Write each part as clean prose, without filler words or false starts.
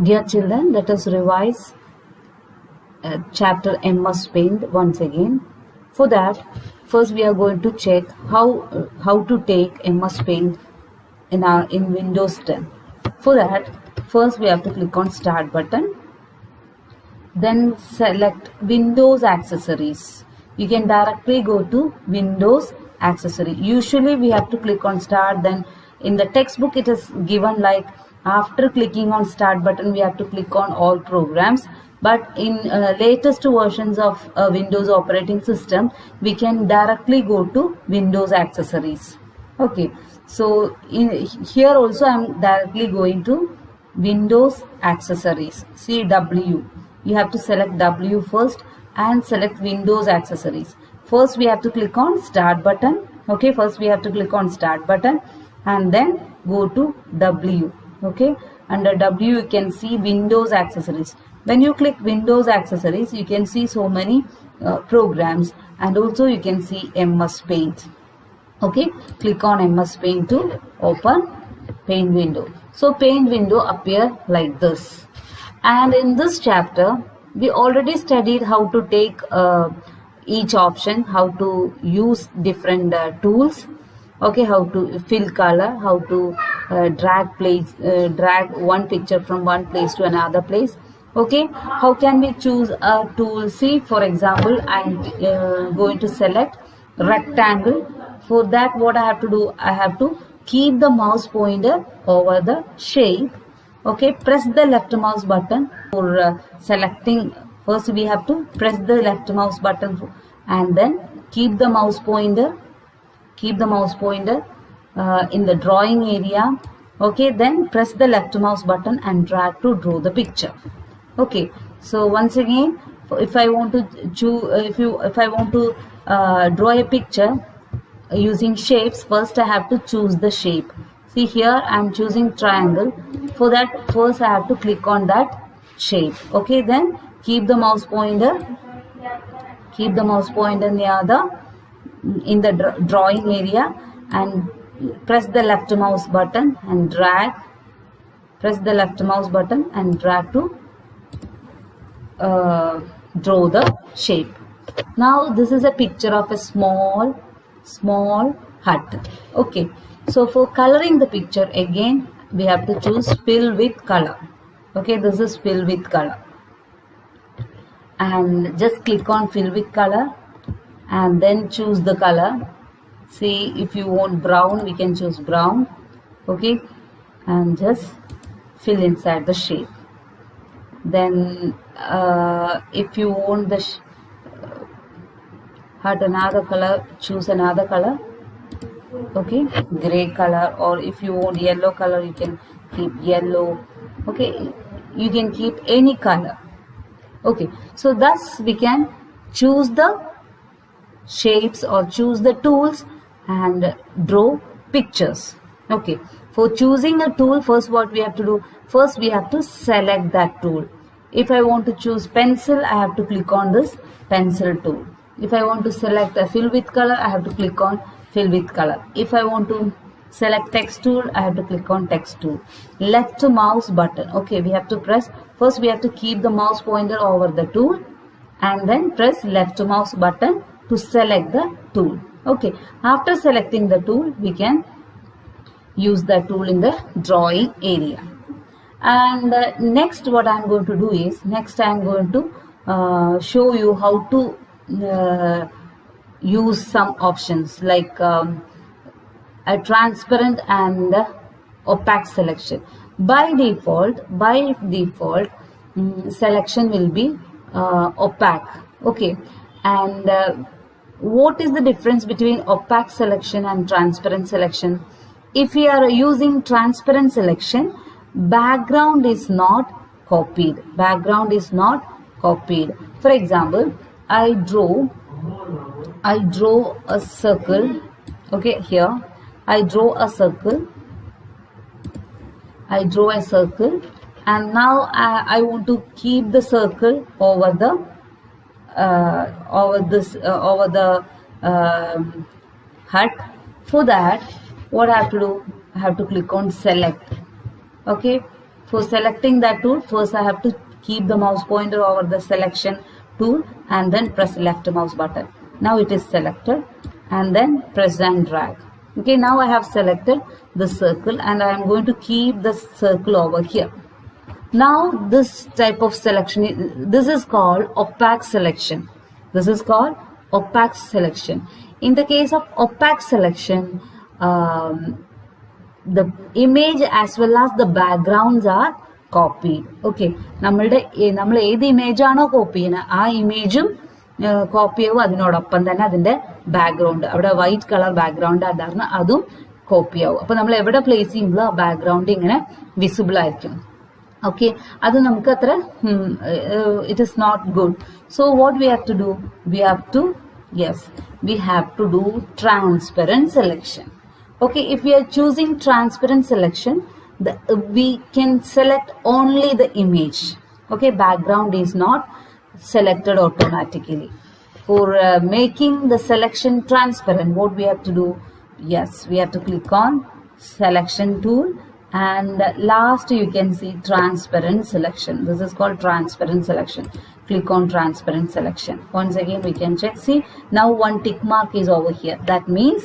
Dear children, let us revise chapter MS Paint once again. For that, first we are going to check how to take MS Paint in Windows 10. For that, first we have to click on Start button. Then select Windows Accessories. You can directly go to Windows Accessory. Usually we have to click on Start. Then in the textbook it is given like after clicking on Start button we have to click on all programs. But in latest versions of Windows operating system we can directly go to Windows Accessories. Okay, so here also I am directly going to Windows Accessories. See W. You have to select W first and select Windows Accessories. First we have to click on Start button. Okay, first we have to click on Start button and then go to W. Okay, under W you can see Windows Accessories. When you click Windows Accessories you can see so many programs, and also you can see MS Paint. Okay, click on MS Paint to open Paint window. So Paint window appear like this. And in this chapter we already studied how to take each option, how to use different tools. Okay, how to fill color, how to drag one picture from one place to another place. Okay, how can we choose a tool? See, for example, I'm going to select rectangle. For that, what I have to do, I have to keep the mouse pointer over the shape. Okay, press the left mouse button for selecting. First we have to press the left mouse button and then keep the mouse pointer in the drawing area. Okay, then press the left mouse button and drag to draw the picture. Okay, so once again, if I want to choose, if I want to draw a picture using shapes, first I have to choose the shape. See, here I am choosing triangle. For that, first I have to click on that shape. Okay, then keep the mouse pointer near in the drawing area and press the left mouse button and drag. Press the left mouse button and drag to draw the shape. Now this is a picture of a small hut. Okay, so for coloring the picture, again we have to choose fill with color. Okay, this is fill with color, and just click on fill with color and then choose the color. See, if you want brown, we can choose brown. Okay, and just fill inside the shape. Then if you want the hut another color, choose another color. Okay, gray color, or if you want yellow color you can keep yellow. Okay, you can keep any color. Okay, so thus we can choose the shapes or choose the tools and draw pictures. Okay, for choosing a tool, first what we have to do, first we have to select that tool. If I want to choose pencil, I have to click on this pencil tool. If I want to select a fill with color, I have to click on fill with color. If I want to select text tool, I have to click on text tool. Left mouse button. Okay, we have to press, first we have to keep the mouse pointer over the tool and then press left mouse button to select the tool. Okay, after selecting the tool we can use the tool in the drawing area. And next what I am going to do is, next I am going to show you how to use some options like a transparent and opaque selection. By default selection will be opaque. Okay, and what is the difference between opaque selection and transparent selection? If we are using transparent selection, background is not copied. For example, I draw a circle. Okay, here I draw a circle, and now I want to keep the circle over the hut. For that, what I have to do, I have to click on select. Okay, For selecting that tool, first I have to keep the mouse pointer over the selection tool and then press left mouse button. Now it is selected, and then press and drag. Okay, now I have selected the circle and I am going to keep the circle over here. Now this type of selection, this is called opaque selection. This is called opaque selection. In the case of opaque selection, the image as well as the backgrounds are copied. Okay, നമ്മൾ ഏത് image ആണോ copy ചെയ്യുന്നത് ആ ഇമേജും copy ആവും, അതിനോടൊപ്പം തന്നെ അതിന്റെ background, അവിടെ വൈറ്റ് കളർ ബാക്ക്ഗ്രൗണ്ട് ആയിരുന്നു, അതും കോപ്പി ആവും. അപ്പൊ നമ്മൾ എവിടെ പ്ലേസ് ചെയ്യുമ്പോൾ ആ ബാക്ക്ഗ്രൗണ്ട് ഇങ്ങനെ വിസിബിൾ ആയിരിക്കും. ഓക്കെ, അത് നമുക്ക് അത്ര it is not good. So what we have to do, we have to do transparent selection. Okay, if we are choosing transparent selection, we can select only the image. Okay, background is not selected automatically. For making the selection transparent, what we have to do? Yes, we have to click on selection tool, and last you can see transparent selection. This is called transparent selection. Click on transparent selection. Once again we can check. See, now one tick mark is over here. That means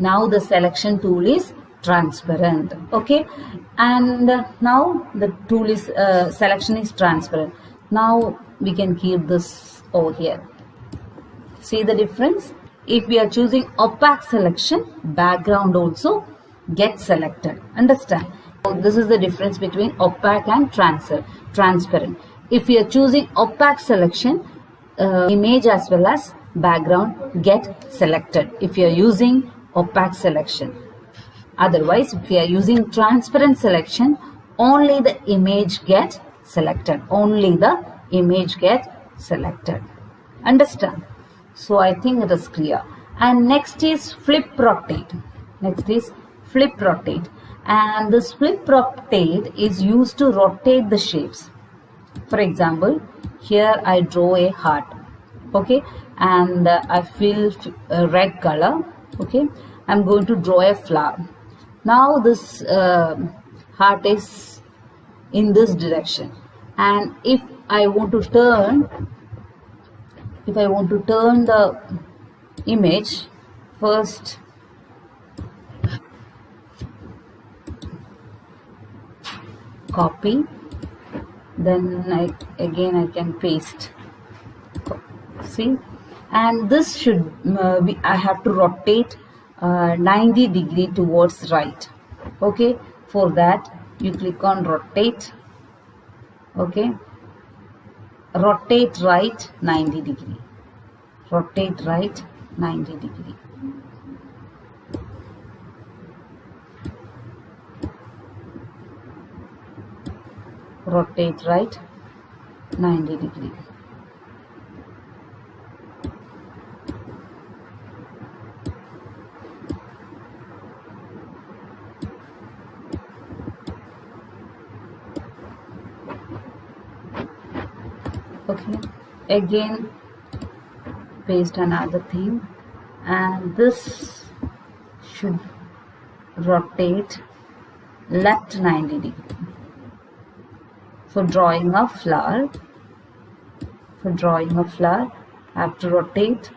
now the selection tool is transparent. Okay, and now the tool is selection is transparent. Now we can keep this over here. See the difference? If we are choosing opaque selection, background also gets selected. Understand? So this is the difference between opaque and transparent. If we are choosing opaque selection, image as well as background get selected if you are using opaque selection. Otherwise, if we are using transparent selection, only the image get selected. Only the image get selected. Understand? So I think it is clear. And next is flip rotate. And this flip rotate is used to rotate the shapes. For example, here I draw a heart. Okay, and I fill red color. Okay, I'm going to draw a flower. Now this heart is in this direction, and if I want to turn the image, first copy, then I can paste. See, and this should I have to rotate 90 degree towards right. Okay, for that you click on rotate. Okay, rotate right 90 degree. Rotate right 90 degree. Rotate right 90 degree. Okay, again paste another thing, and this should rotate left 90 degree. For drawing a flower, I have to rotate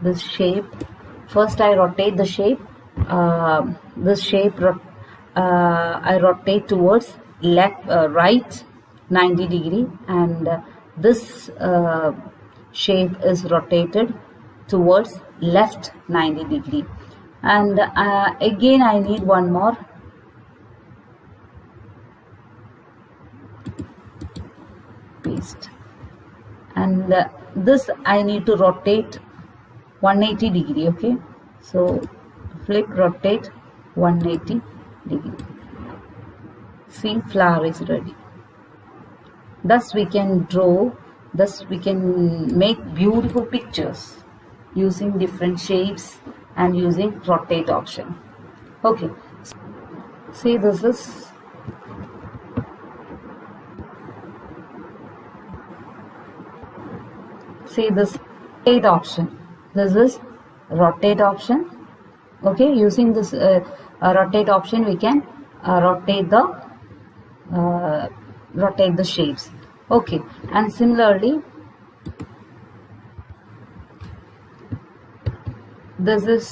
this shape. First I rotate the shape, this shape I rotate towards right 90 degree, and this shape is rotated towards left 90 degree. And again I need one more. Paste, and this I need to rotate 180 degree. Okay, so flip rotate 180 degree. See, flower is ready. Thus we can make beautiful pictures using different shapes and using rotate option. Okay, see, this is this rotate option. This is rotate option. Okay, using this rotate option we can rotate the shapes. Okay, and similarly this is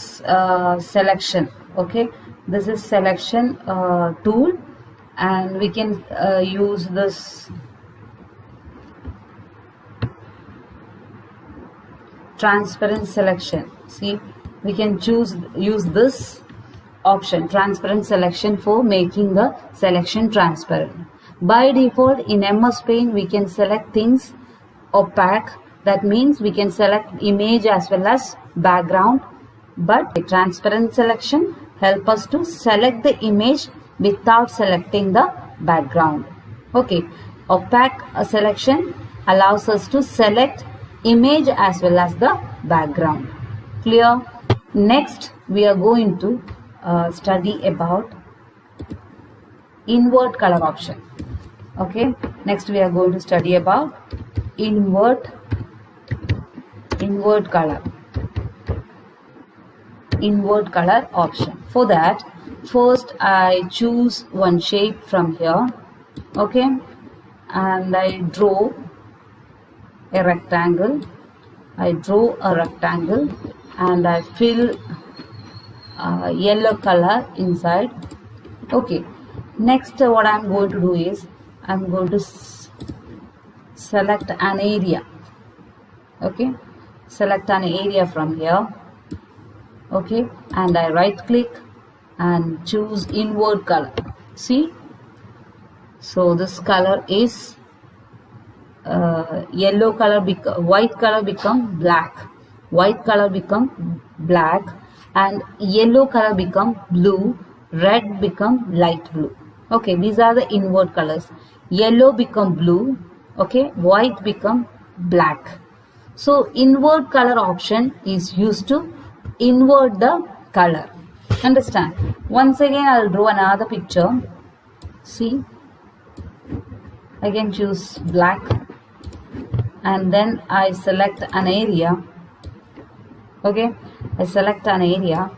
selection. Okay, this is selection tool, and we can use this transparent selection. See, we can use this option, transparent selection, for making the selection transparent. By default in MS Paint we can select things opaque. That means we can select image as well as background, but transparent selection help us to select the image without selecting the background. Okay, opaque selection allows us to select image as well as the background. Clear? Next we are going to study about invert color option. Okay, next we are going to study about invert color option. For that, first I choose one shape from here. Okay, and I draw a rectangle. And I fill yellow color inside. Okay, next what I am going to do is I am going to select an area. Okay, select an area from here. Okay, and I right click and choose invert color. See, so this color is yellow color white color become black, and yellow color become blue, red become light blue. Okay, these are the invert colors. Yellow become blue, okay, white become black. So invert color option is used to invert the color. Understand? Once again I will draw another picture. See, I can choose black, and then I select an area. Okay, I select an area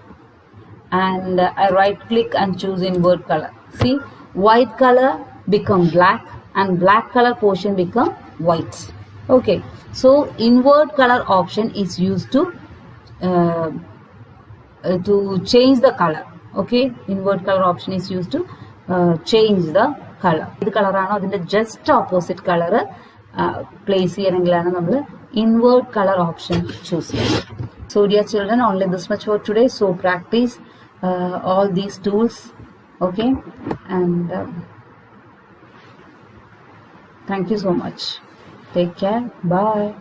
and I right click and choose invert color. See, white color become black and black color portion become white. Okay, so invert color option is used to change the color. Okay, invert color option is used to change the color. This color is just opposite color place here. Invert color option choose here. So dear children, only this much for today. So practice all these tools. Okay, and thank you so much. Take care. Bye.